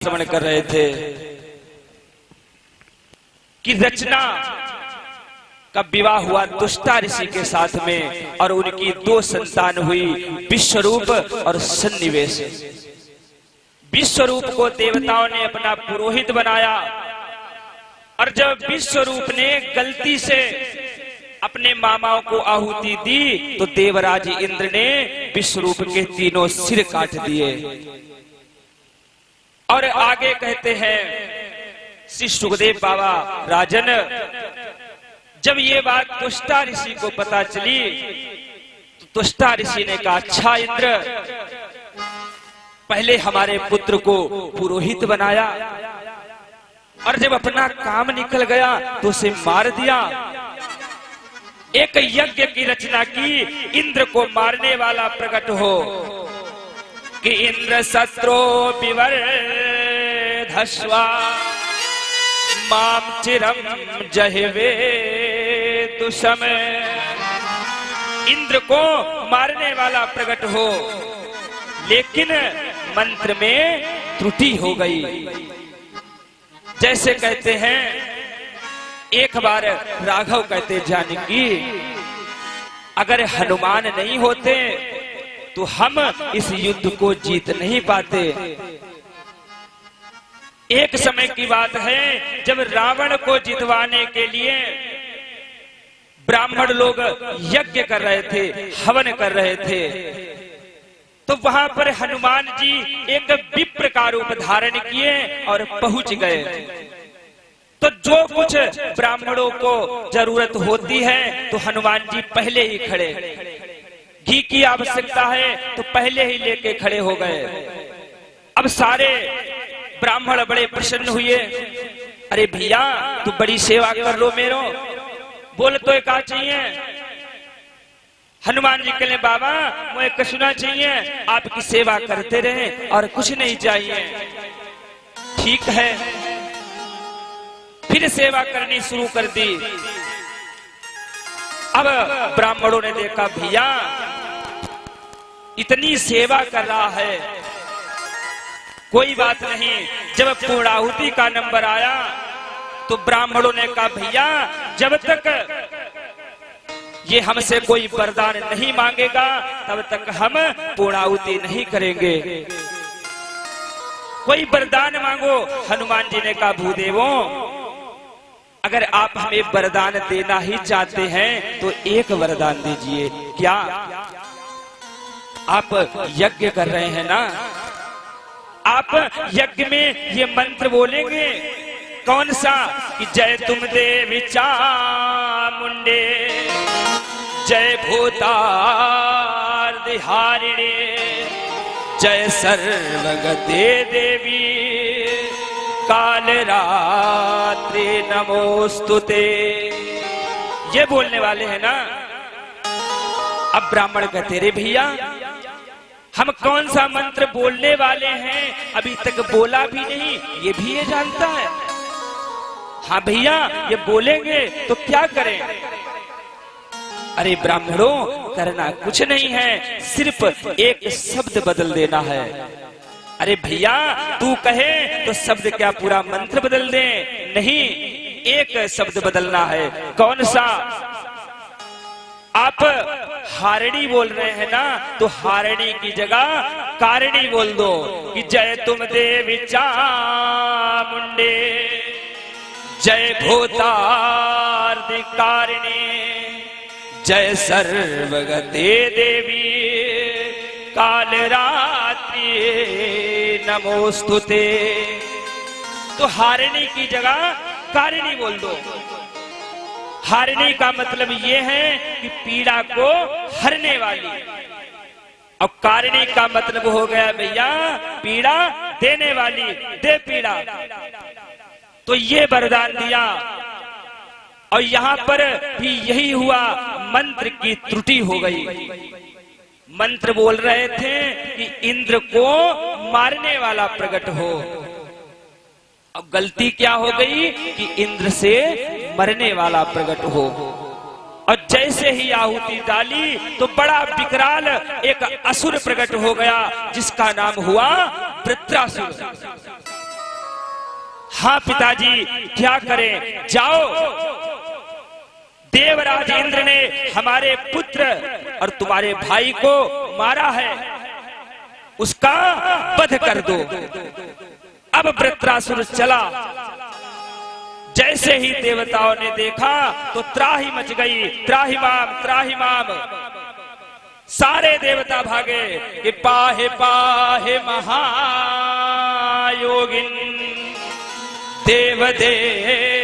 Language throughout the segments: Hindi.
श्रवण कर रहे थे कि रचना का विवाह हुआ दुष्टा ऋषि के साथ में और उनकी 2 संतान हुई, विश्वरूप और सन्निवेश। विश्वरूप को देवताओं ने अपना पुरोहित बनाया और जब विश्वरूप ने गलती से अपने मामाओं को आहुति दी तो देवराज इंद्र ने विश्वरूप के 3 सिर काट दिए। और आगे कहते हैं श्री सुखदेव बाबा, राजन जब ये बात तुष्टा ऋषि को पता चली तो तुष्टा ऋषि ने कहा, अच्छा इंद्र, पहले हमारे पुत्र को पुरोहित बनाया और जब अपना काम निकल गया तो उसे मार दिया। एक यज्ञ की रचना की, इंद्र को मारने वाला प्रकट हो कि इंद्र शत्रो विवर्धस्वा माम चिरम जहवे दुषम। इंद्र को मारने वाला प्रकट हो, लेकिन मंत्र में त्रुटि हो गई। जैसे कहते हैं, एक बार राघव कहते, जानकी अगर हनुमान नहीं होते तो हम इस युद्ध को जीत नहीं पाते। एक समय की बात है जब रावण को जितवाने के लिए ब्राह्मण लोग यज्ञ कर रहे थे, हवन कर रहे थे, तो वहां पर हनुमान जी एक विप्र का रूप धारण किए और पहुंच गए। तो जो कुछ ब्राह्मणों को जरूरत होती है तो हनुमान जी पहले ही खड़े, घी की आवश्यकता है तो पहले ही लेके खड़े हो गए। अब सारे ब्राह्मण बड़े प्रसन्न हुए, अरे भैया तू बड़ी सेवा कर लो मेरो, बोल तो एक चाहिए। हनुमान जी कहले, बाबा मुझे कछुना चाहिए, आपकी सेवा करते रहे और कुछ नहीं चाहिए। ठीक है, फिर सेवा करनी शुरू कर दी। अब ब्राह्मणों ने देखा, भैया इतनी सेवा कर रहा है, कोई बात नहीं। जब पूर्णाहुति का नंबर आया तो ब्राह्मणों ने कहा, भैया जब तक ये हमसे कोई वरदान नहीं मांगेगा तब तक हम पूर्णाहुति नहीं करेंगे। कोई वरदान मांगो। हनुमान जी ने कहा, भूदेवों अगर आप हमें वरदान देना ही चाहते हैं तो एक वरदान दीजिए। क्या? आप यज्ञ कर रहे हैं ना, आप यज्ञ में ये मंत्र बोलेंगे, कौन सा? कि जय तुम देवी चामुंडे, जय भूतार्दिहारिणे, जय सर्वगते देवी काल रात्रि नमोस्तुते। ये बोलने वाले हैं ना। अब ब्राह्मण कहते, रे भैया हम कौन सा मंत्र बोलने वाले हैं, अभी तक बोला भी नहीं, ये भी ये जानता है। हाँ भैया ये बोलेंगे तो क्या करें? अरे ब्राह्मणों करना कुछ नहीं है, सिर्फ एक शब्द बदल देना है। अरे भैया तू कहे तो शब्द क्या पूरा मंत्र बदल दे? नहीं, एक शब्द बदलना है। कौन सा? आप हारणी बोल रहे हैं ना, तो हारणी की जगह कारणी बोल दो कि जय तुम देवी चामुंडे, जय भूतार्दिकारिणी, जय सर्वगते देवी काल रात्रि नमोस्तुते। तो हारणी की जगह कारणी बोल दो। हारणी का मतलब ये है कि पीड़ा को हरने वाली, और कारणी का मतलब हो गया भैया पीड़ा देने वाली, दे पीड़ा। तो ये वरदान दिया और यहां पर भी यही हुआ, मंत्र की त्रुटि हो गई। मंत्र बोल रहे थे कि इंद्र को मारने वाला प्रकट हो, अब गलती क्या हो गई कि इंद्र से मरने वाला प्रकट हो। और जैसे ही आहुति डाली तो बड़ा विकराल एक असुर प्रकट हो गया जिसका नाम हुआ वृत्रासुर। हाँ पिताजी, क्या करें? जाओ, देवराज इंद्र ने हमारे पुत्र और तुम्हारे भाई को मारा है, उसका वध कर दो। अब वृत्रासुर चला। जैसे ही देवताओं ने देखा तो त्राही मच गई, त्राही माम, त्राही माम। सारे देवता भागे कि पाहे पाहे महायोगिन देवदेव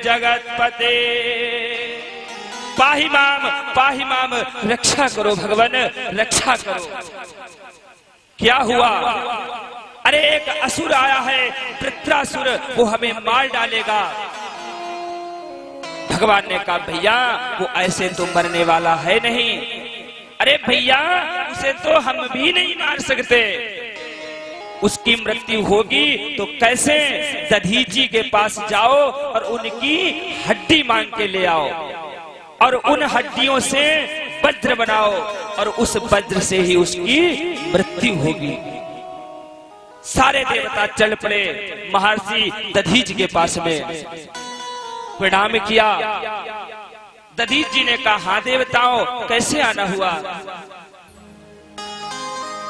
जगतपते। पाही माम, रक्षा करो भगवान, रक्षा करो। क्या हुआ? अरे एक असुर आया है, वृत्रासुर, वो हमें मार डालेगा। भगवान ने कहा भैया वो ऐसे तो मरने वाला है नहीं। अरे भैया उसे तो हम भी नहीं मार सकते, उसकी मृत्यु होगी तो कैसे? दधीची के पास जाओ और उनकी हड्डी मांग के ले आओ और उन हड्डियों से वज्र बनाओ और उस वज्र से ही उसकी मृत्यु होगी। सारे देवता चल पड़े महर्षि दधीच के पास में, प्रणाम किया। दधीच जी ने कहा हाँ देवताओं, कैसे आना हुआ?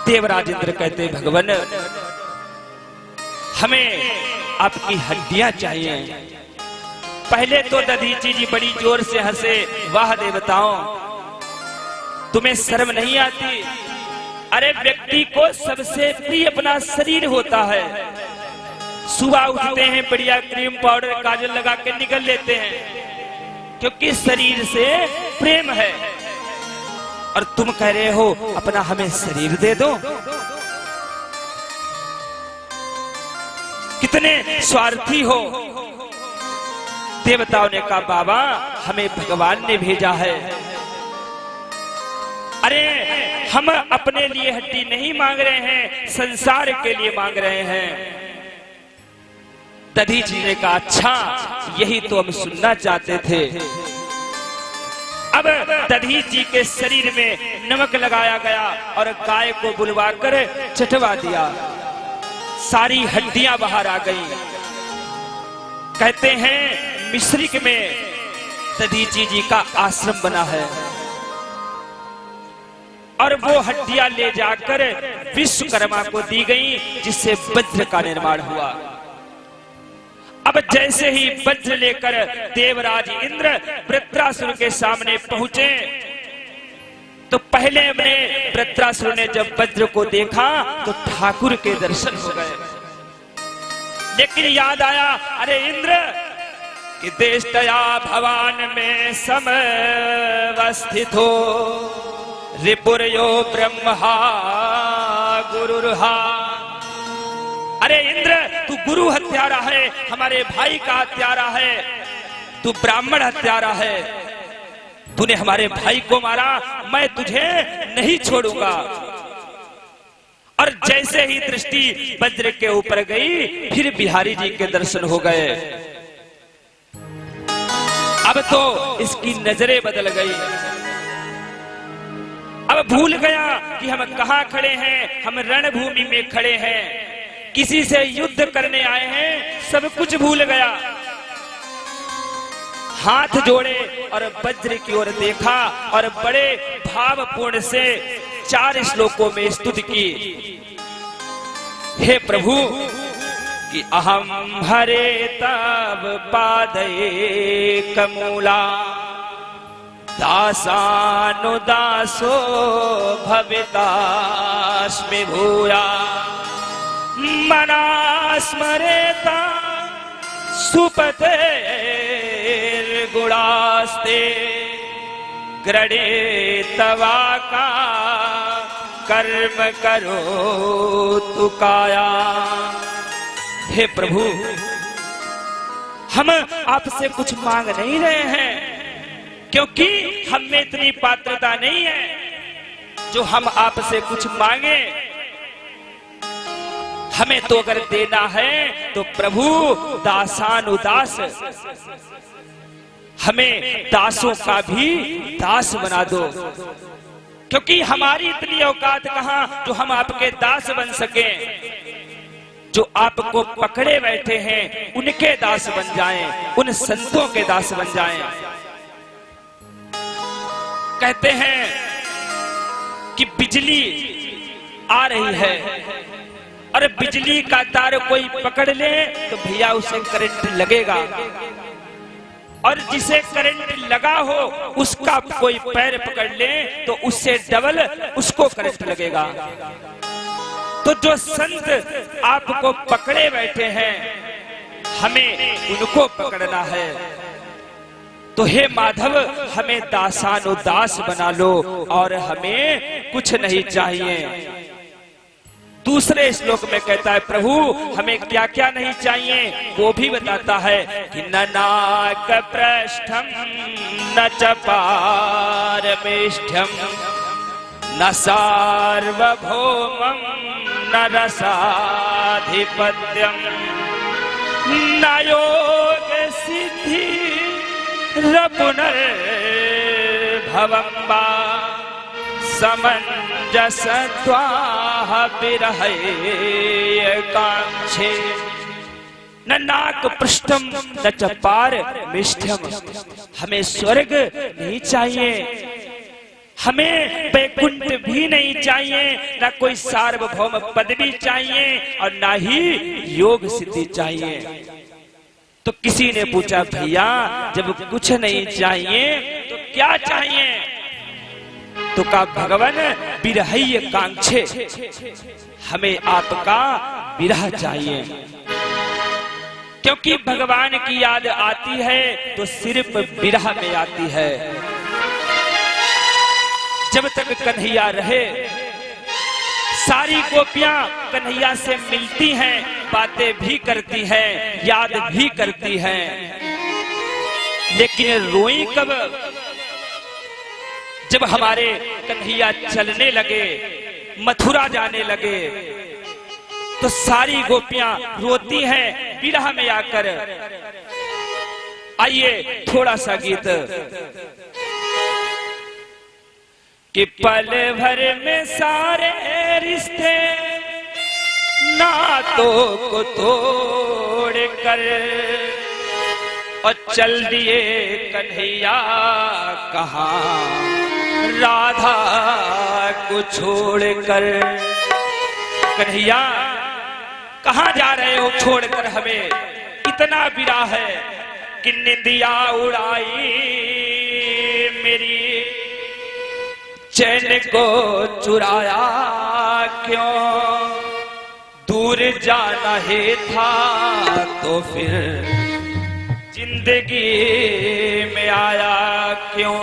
देवराज इंद्र कहते भगवान हमें आपकी हड्डियां चाहिए। पहले तो दधीची जी बड़ी जोर से हंसे, वाह देवताओं तुम्हें शर्म नहीं आती? अरे व्यक्ति को सबसे प्रिय अपना शरीर होता है। सुबह उठते हैं, बढ़िया क्रीम पाउडर काजल लगा के निकल लेते हैं, क्योंकि शरीर से प्रेम है। और तुम कह रहे हो अपना हमें शरीर दे दो। कितने स्वार्थी हो। देवताओं ने कहा बाबा हमें भगवान ने भेजा है। अरे हम अपने लिए हड्डी नहीं मांग रहे हैं, संसार के लिए मांग रहे हैं। दधीच जी ने कहा अच्छा, यही तो हम सुनना चाहते थे। अब दधीच जी के शरीर में नमक लगाया गया और गाय को बुलवाकर चटवा दिया। सारी हड्डियां बाहर आ गई। कहते हैं मिश्रिक में दधीची जी का आश्रम बना है और वो हड्डियां ले जाकर विश्वकर्मा को दी गई, जिससे वज्र का निर्माण हुआ। अब जैसे ही वज्र लेकर देवराज इंद्र वृत्रासुर के सामने पहुंचे तो पहले में वृत्रासुर ने जब वज्र को देखा तो ठाकुर के दर्शन हो गए। लेकिन याद आया अरे इंद्र कि देशतया भवान में समवस्थित हो रिपुरयो ब्रह्मा गुरुर्हा। अरे इंद्र तू गुरु हत्यारा है, हमारे भाई का हत्यारा है, तू ब्राह्मण हत्यारा है, तूने हमारे भाई को मारा, मैं तुझे नहीं छोड़ूंगा। और जैसे ही दृष्टि वज्र के ऊपर गई फिर बिहारी जी के दर्शन हो गए। अब तो इसकी नजरें बदल गई। अब भूल गया कि हम कहां खड़े हैं, हम रणभूमि में खड़े हैं, किसी से युद्ध करने आए हैं, सब कुछ भूल गया। हाथ जोड़े और वज्र की ओर देखा और बड़े भावपूर्ण से 4 श्लोकों में स्तुति की। हे प्रभु कि अहम हरे तब पादये कमूला दासानुदासो भवितास्मि भूया मनास्मरेता सुपतेर्गुणास्ते ग्रणे तवा का कर्म करो तु काया। हे प्रभु हम आपसे कुछ मांग नहीं रहे हैं, क्योंकि हम में इतनी पात्रता नहीं है जो हम आपसे कुछ मांगे। हमें तो अगर देना है तो प्रभु दासानुदास, हमें दासों का भी दास बना दो, क्योंकि हमारी इतनी औकात कहां जो हम आपके दास बन सके। जो आपको पकड़े बैठे हैं उनके दास बन जाएं, उन संतों के दास बन जाएं। कहते हैं कि बिजली आ रही है और बिजली का तार कोई पकड़ ले तो भैया उसे करंट लगेगा, और जिसे करंट लगा हो उसका कोई पैर पकड़ ले तो उससे डबल उसको करंट लगेगा। तो जो संत आपको पकड़े बैठे हैं हमें उनको पकड़ना है। तो हे माधव हमें दासानुदास बना लो और हमें कुछ नहीं चाहिए। दूसरे श्लोक में कहता है प्रभु हमें क्या क्या नहीं चाहिए वो भी बताता है कि न नाक पृष्ठम न च पारमेष्ठ्यम न सार्वभौमं न रसाधिपत्यम न योग सिद्धि पुनर्भवं वा समंजसत्वाह विरहे कांक्षे न नाक पृष्ठम न च पारमेष्ठ्यम। हमें स्वर्ग नहीं चाहिए, हमें वैकुंठ भी नहीं चाहिए, न कोई सार्वभौम पदवी चाहिए और ना ही योग सिद्धि चाहिए। तो किसी ने पूछा भैया जब कुछ नहीं चाहिए तो क्या चाहिए? तो कहा भगवान विरहय कांक्षे, हमें आपका विरह चाहिए। क्योंकि भगवान की याद आती है तो सिर्फ विरह में आती है। जब तक कन्हैया रहे सारी गोपियां कन्हैया से मिलती हैं, बातें भी करती हैं, याद भी करती हैं, लेकिन रोई कब? जब हमारे कन्हैया चलने लगे, मथुरा जाने लगे, तो सारी गोपियां रोती हैं विरह में आकर। आइए थोड़ा सा गीत कि पल भर में सारे रिश्ते नातों को तोड़ कर और चल दिए कन्हैया कहाँ राधा को छोड़कर। कन्हैया कहाँ जा रहे हो छोड़कर हमें? इतना विरह है कि निंदिया उड़ाई मेरी, चैन को चुराया क्यों? दूर जाना ही था तो फिर जिंदगी में आया क्यों?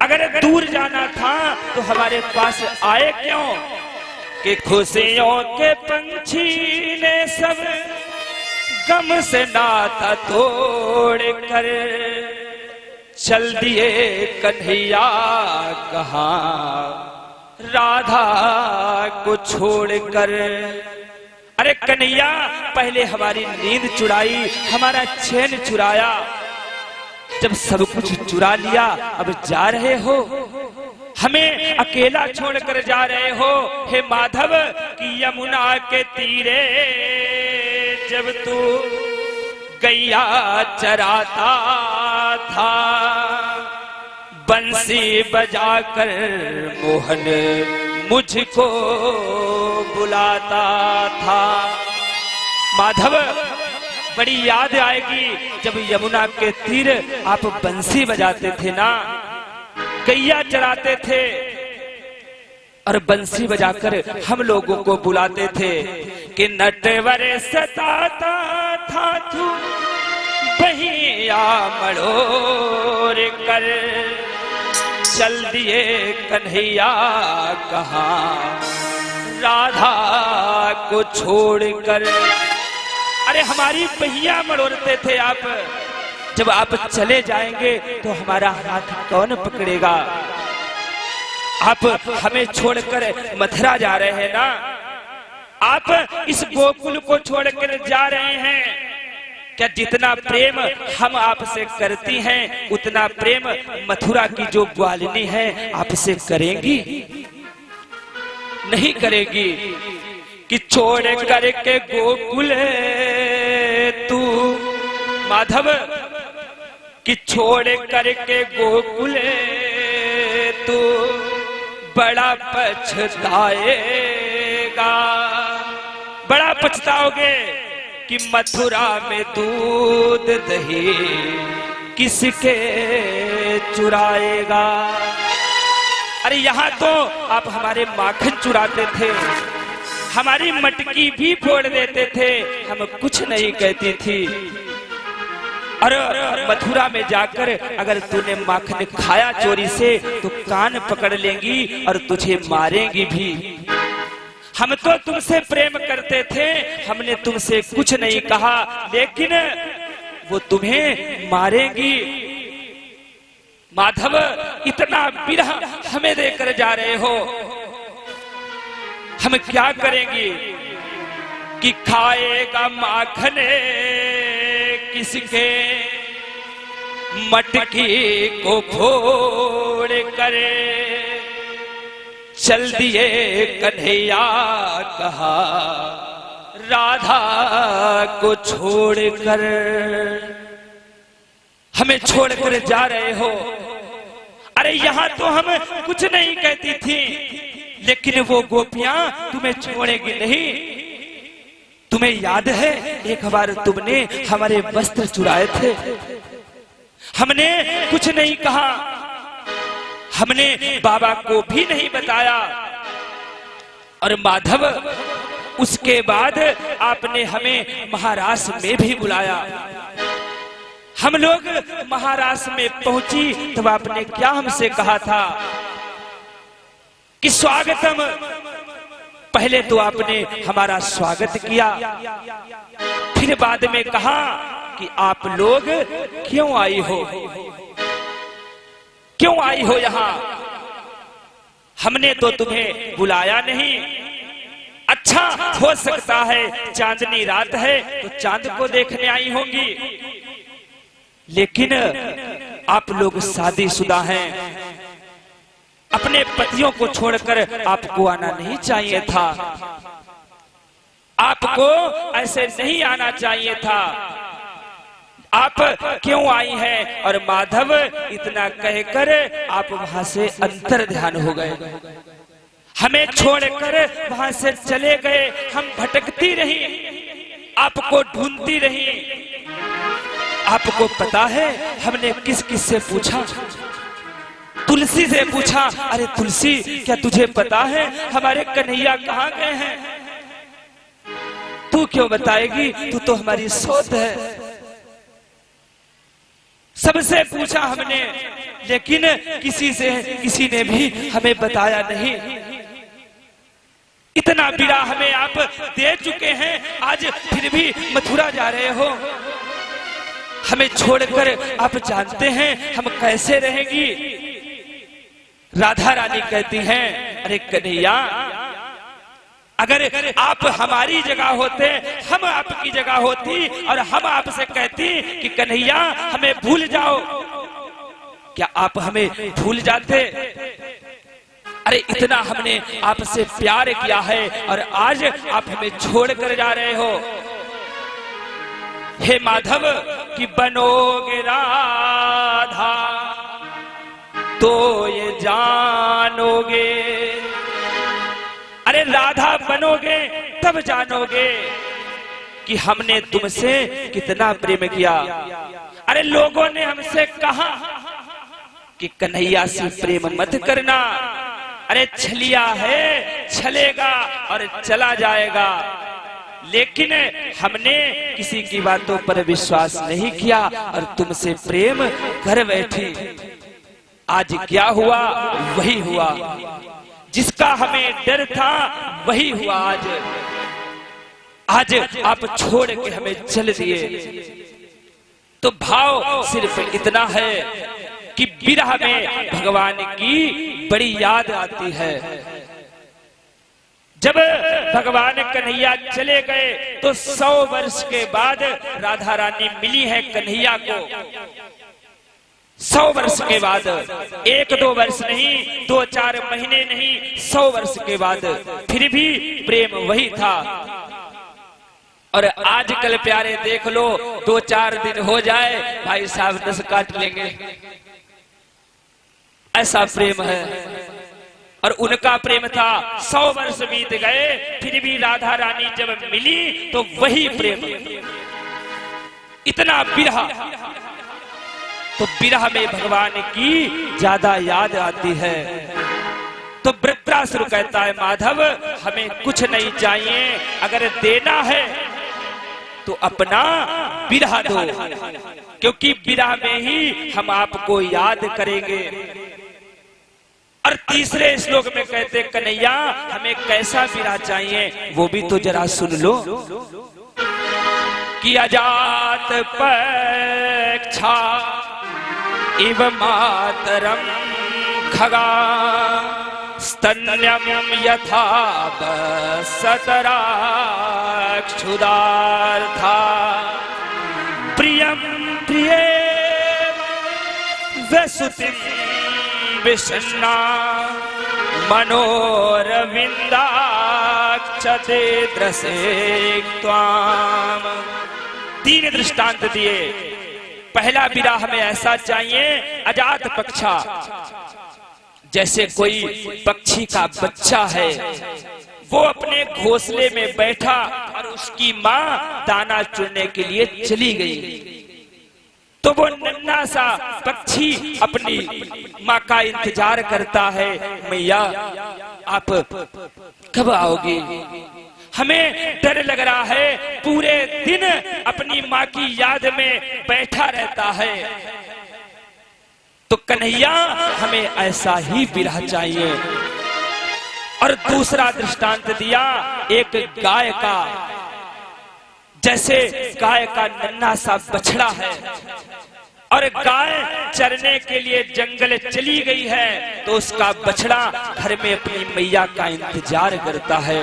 अगर दूर जाना था तो हमारे पास आए क्यों? कि खुशियों के पंछी ने सब गम से नाता तोड़ कर चल दिए कन्हैया कहाँ राधा को छोड़कर। अरे कन्हैया पहले हमारी नींद चुराई, हमारा चैन चुराया, जब सब कुछ चुरा लिया अब जा रहे हो, हमें अकेला छोड़कर जा रहे हो। हे माधव कि यमुना के तीरे जब तू गैया चराता था, बंसी बजाकर मोहन मुझको बुलाता था। माधव बड़ी याद आएगी जब यमुना के तीर आप बंसी बजाते थे ना, गैया चराते थे और बंसी बजाकर हम लोगों को बुलाते थे कि नटवर सताता था तू बहिया मड़ोर कर चल दिए कन्हैया कहाँ राधा को छोड़कर। अरे हमारी बहिया मड़ोरते थे आप, जब आप चले जाएंगे तो हमारा हाथ कौन पकड़ेगा? आप हमें छोड़कर मथुरा जा रहे हैं ना, आप इस गोकुल को छोड़कर जा रहे हैं। क्या जितना प्रेम हम आपसे करती हैं उतना प्रेम मथुरा की जो ग्वालिनी है आपसे करेंगी? नहीं करेगी। कि छोड़ करके गोकुल तू माधव, कि छोड़ करके गोकुल तू बड़ा पछताएगा, बड़ा पछताओगे कि मथुरा में दूध दही किसके चुराएगा। अरे यहाँ तो आप हमारे माखन चुराते थे, हमारी मटकी भी फोड़ देते थे, हम कुछ नहीं कहती थी। और मथुरा में जाकर अगर तूने माखन खाया चोरी से तो कान पकड़ लेंगी और तुझे मारेंगी भी। हम तो तुमसे प्रेम करते थे, हमने तुमसे कुछ नहीं कहा, लेकिन वो तुम्हें मारेंगी। माधव, इतना विरह हमें देकर जा रहे हो, हम क्या करेंगे? कि खाएगा माखन किसके, मटकी को फोड़ करे चल दिए कन्हैया, कहा राधा को छोड़कर। हमें छोड़कर जा रहे हो। अरे यहाँ तो हम कुछ नहीं कहती थी, लेकिन वो गोपियां तुम्हें छोड़ेगी नहीं। तुम्हें याद है एक बार तुमने हमारे वस्त्र चुराए थे, हमने कुछ नहीं कहा, हमने बाबा को भी नहीं बताया। और माधव, उसके बाद आपने हमें महाराष्ट्र में भी बुलाया। हम लोग महाराष्ट्र में पहुंची तब आपने क्या हमसे कहा था कि स्वागतम। पहले तो आपने हमारा स्वागत किया, फिर बाद में कहा कि आप लोग क्यों आई हो, क्यों आई हो यहाँ? हमने तो तुम्हें बुलाया नहीं। अच्छा, हो सकता है चांदनी रात है तो चांद को देखने आई होंगी, लेकिन आप लोग शादीशुदा हैं, अपने पतियों को छोड़कर आपको आना नहीं चाहिए था, आपको ऐसे नहीं आना चाहिए था। आप क्यों आई हैं? और माधव, इतना कहकर आप वहां से अंतर ध्यान हो गए, हमें छोड़कर वहां से चले गए। हम भटकती रही, आपको ढूंढती रही। आपको पता है हमने किस किस से पूछा? तुलसी से पूछा। अरे तुलसी, क्या तुझे पता है हमारे कन्हैया कहाँ गए हैं? तू क्यों बताएगी, तू तो हमारी सोत है। सबसे पूछा हमने, लेकिन किसी ने भी हमें बताया नहीं। इतना बिरा हमें आप दे चुके हैं, आज फिर भी मथुरा जा रहे हो। हमें छोड़कर आप जानते हैं हम कैसे रहेंगी। राधा रानी कहती हैं, अरे कन्हैया, अगर आप हमारी जगह होते, हम आपकी जगह होती और हम आपसे कहती कि कन्हैया हमें भूल जाओ, क्या आप हमें भूल जाते? अरे इतना हमने आपसे प्यार किया है और आज आप हमें छोड़कर जा रहे हो। हे माधव, कि बनोगे राधा तो ये जानोगे। अरे राधा बनोगे तब जानोगे कि हमने तुमसे कितना प्रेम किया। अरे लोगों ने हमसे कहा कि कन्हैया से प्रेम मत करना, अरे छलिया है, छलेगा और चला जाएगा। लेकिन हमने किसी की बातों पर विश्वास नहीं किया और तुमसे प्रेम कर बैठी। आज क्या हुआ? वही हुआ जिसका हमें डर था, वही हुआ आज आप छोड़ के हमें चल दिए। तो भाव सिर्फ इतना है कि विरह में भगवान की बड़ी याद आती है। जब भगवान कन्हैया चले गए तो 100 वर्ष के बाद राधा रानी मिली है कन्हैया को। 100 वर्ष के बाद, 1-2 वर्ष नहीं, 2-4 महीने नहीं, 100 वर्ष के बाद फिर भी प्रेम वही था। और आजकल प्यारे देख लो, 2-4 दिन हो जाए भाई साहब नस काट लेंगे, ऐसा प्रेम है। और उनका प्रेम था 100 वर्ष बीत गए फिर भी राधा रानी जब मिली तो वही प्रेम, इतना विरह। तो विरह में भगवान की ज्यादा याद आती है। तो वृत्रासुर कहता है माधव हमें कुछ नहीं चाहिए, अगर देना है तो अपना विरह दो, क्योंकि विरह में ही हम आपको याद करेंगे। और तीसरे श्लोक में कहते कन्हैया हमें कैसा विरह चाहिए वो भी तो जरा सुन लो कि अजात पक्षा इव मातरम खगा स्तन्यम यथा सतरा क्षुदार्था प्रियम प्रिय वसुतिम विषन्ना मनोरविंदाक्षते द्रसे त्वाम। 3 दृष्टांत दिए। पहला विरह हमें ऐसा चाहिए अजात पक्षा, जैसे कोई पक्षी का बच्चा है, वो अपने घोंसले में बैठा और उसकी माँ दाना चुनने के लिए चली गई, तो वो नन्हा सा पक्षी अपनी माँ का इंतजार करता है, मैया आप कब आओगी, हमें डर लग रहा है, पूरे दिन अपनी माँ की याद में बैठा रहता है। तो कन्हैया हमें ऐसा ही विरह चाहिए। और दूसरा दृष्टांत दिया एक गाय का, जैसे गाय का नन्हा सा बछड़ा है और गाय चरने के लिए जंगल चली गई है, तो उसका बछड़ा घर में अपनी मैया का इंतजार करता है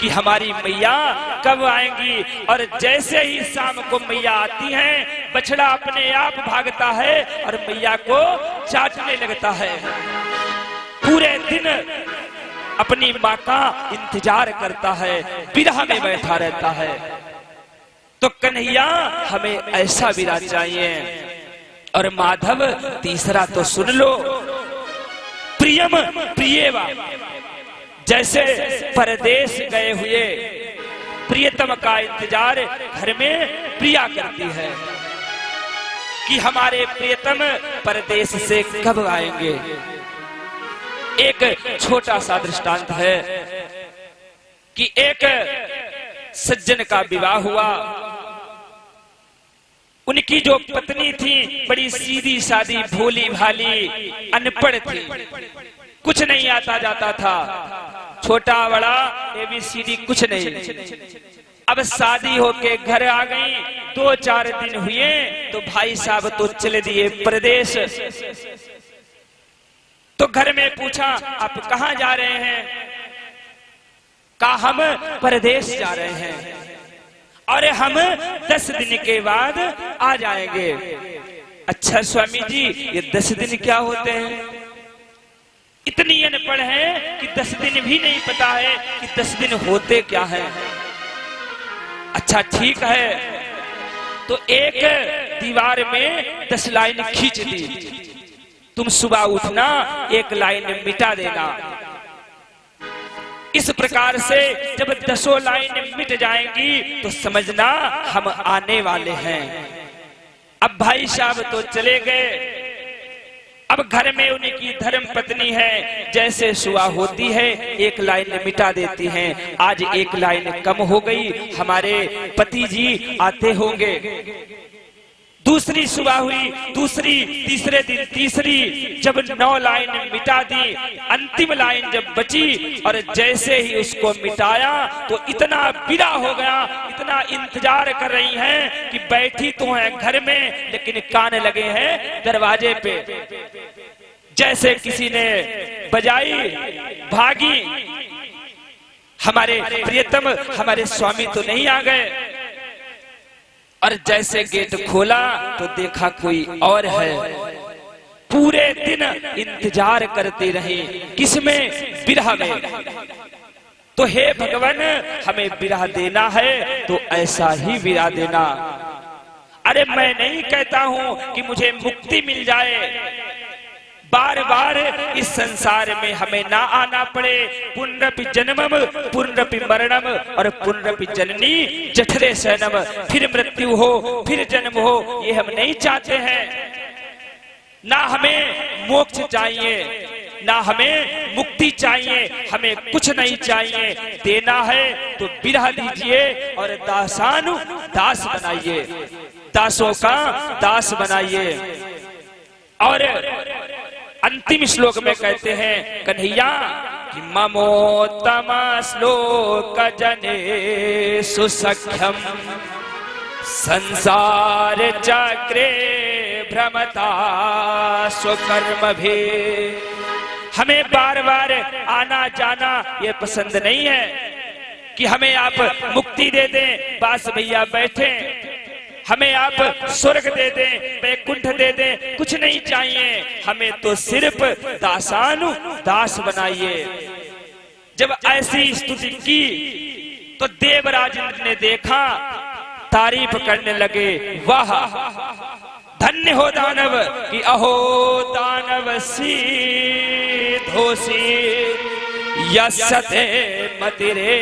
कि हमारी मैया कब आएंगी। और जैसे ही शाम को मैया आती हैं, बछड़ा अपने आप भागता है और मैया को चाटने लगता है, पूरे दिन अपनी माँ का इंतजार करता है, विरह में बैठा रहता है। तो कन्हैया हमें ऐसा विरह चाहिए। और माधव तीसरा तो सुन लो, प्रियम प्रियवा, जैसे परदेश गए हुए प्रियतम का इंतजार घर में प्रिया करती है कि हमारे प्रियतम परदेश से कब आएंगे। एक छोटा सा दृष्टांत है कि एक सज्जन का विवाह हुआ, उनकी जो पत्नी थी बड़ी सीधी सादी भोली भाली अनपढ़ थी, कुछ नहीं आता जाता था, छोटा बड़ा ABCD कुछ नहीं। अब शादी होके घर आ गई, 2-4 दिन हुए तो भाई साहब तो चले दिए प्रदेश। तो घर में पूछा आप कहाँ जा रहे हैं, कहा हम परदेश जा रहे हैं और हम 10 दिन के बाद आ जाएंगे। अच्छा स्वामी जी ये 10 दिन क्या होते हैं, इतनी अनपढ़ है कि 10 दिन भी नहीं पता है कि 10 दिन होते क्या है। अच्छा ठीक है, तो एक दीवार में 10 लाइन खींच दी, तुम सुबह उठना 1 लाइन मिटा देना। इस प्रकार से जब 10 लाइन मिट जाएंगी तो समझना हम आने वाले हैं। अब भाई साहब तो चले गए। अब घर में उनकी धर्म पत्नी है, जैसे सुबह होती है 1 लाइन मिटा देती हैं। आज 1 लाइन कम हो गई, हमारे पति जी आते होंगे। दूसरी सुबह हुई, दूसरी, तीसरे दिन तीसरी, जब 9 लाइन मिटा दी, अंतिम लाइन जब बची और जैसे ही उसको मिटाया तो इतना विरह हो गया, इतना इंतजार कर रही हैं कि बैठी तो हैं घर में लेकिन कान लगे हैं दरवाजे पे। जैसे किसी ने बजाई, भागी, हमारे प्रियतम हमारे स्वामी तो नहीं आ गए। और जैसे गेट खोला तो देखा कोई और है। पूरे दिन इंतजार करते रहे, किसमें? विरह में। तो हे भगवान, हमें विरह देना है तो ऐसा ही विरह देना। अरे मैं नहीं कहता हूं कि मुझे मुक्ति मिल जाए, बार बार इस संसार में हमें ना आना पड़े। पुनरपि जन्मम पुनरपि मरणम और पुनरपि जननी जठरे शयनम। फिर मृत्यु हो, फिर जन्म हो, ये हम नहीं चाहते हैं। ना हमें मोक्ष चाहिए, ना हमें मुक्ति चाहिए, हमें कुछ नहीं चाहिए। देना है तो विरह दीजिए और दासानु दास बनाइए, दासों का दास बनाइए। और अंतिम श्लोक में कहते हैं कन्हैया कि ममोत्तम श्लोक जने सुसख्यम संसार चक्रे भ्रमता स्वकर्म भी। हमें बार बार आना जाना ये पसंद नहीं है कि हमें आप मुक्ति दे दें, बास भैया बैठे, हमें आप स्वर्ग दे दें, वैकुंठ दे दें, कुछ नहीं चाहिए। हमें तो सिर्फ दासानु दास बनाइए। जब ऐसी स्तुति की तो देवराज इंद्र ने देखा, तारीफ करने लगे, वाह धन्य हो दानव कि अहो दानव सिद्धोषी यस्ते मतिरे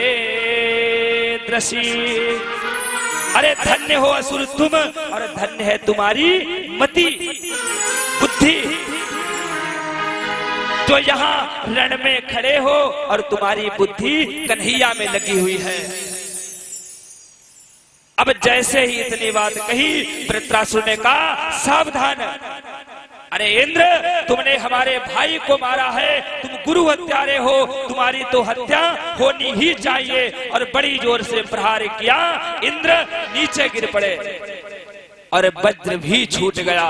दृषि। अरे धन्य हो असुर तुम, और धन्य है तुम्हारी मति बुद्धि, जो यहाँ रण में खड़े हो और तुम्हारी बुद्धि कन्हैया में लगी हुई है। अब जैसे ही इतनी बात कही, वृत्रासुर ने कहा सावधान, अरे इंद्र तुमने हमारे भाई को मारा है, तुम गुरु हत्यारे हो, तुम्हारी तो हत्या होनी ही चाहिए। और बड़ी जोर से प्रहार किया, इंद्र नीचे गिर पड़े और वज्र भी छूट गया।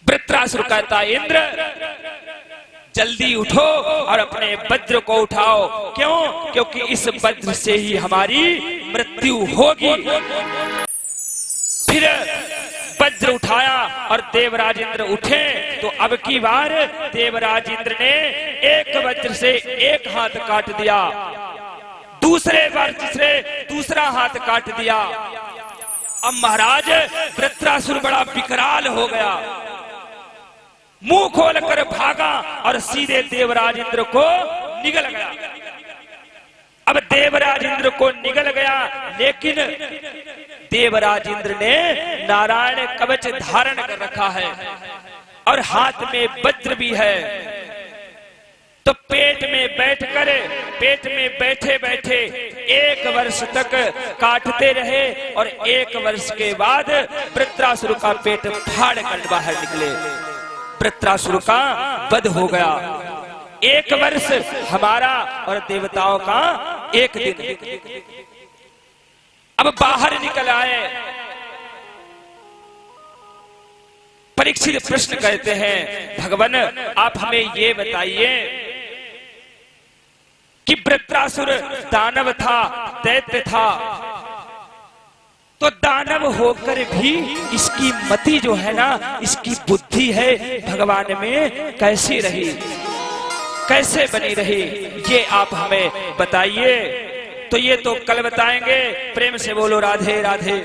वृत्रासुर कहता, इंद्र जल्दी उठो और अपने वज्र को उठाओ। क्यों? क्योंकि इस वज्र से ही हमारी मृत्यु होगी। फिर वज्र उठाया और देवराज इंद्र उठे तो अब की बार देवराज इंद्र ने एक वज्र से एक हाथ काट दिया, दूसरे वज्र से दूसरा हाथ काट दिया। अब महाराज वृत्रासुर बड़ा विकराल हो गया, मुंह खोलकर भागा और सीधे देवराज इंद्र को निगल गया। अब देवराज इंद्र को निगल गया, लेकिन देवराज इंद्र ने नारायण कवच धारण कर रखा है और हाथ में वज्र भी है। तो पेट में बैठे बैठे 1 वर्ष तक काटते रहे और 1 वर्ष के बाद वृत्रासुर का पेट फाड़ कर बाहर निकले। वृत्रासुर का वध हो गया। 1 वर्ष हमारा और देवताओं का 1 दिन। अब बाहर निकल आए। परीक्षित प्रश्न कहते हैं, भगवान आप हमें ये बताइए कि वृत्रासुर दानव था, दैत्य था, तो दानव होकर भी इसकी मति जो है ना, इसकी बुद्धि है भगवान में कैसी रही, कैसे बनी रही, ये आप हमें बताइए। तो ये तो कल बताएंगे। प्रेम से बोलो राधे राधे।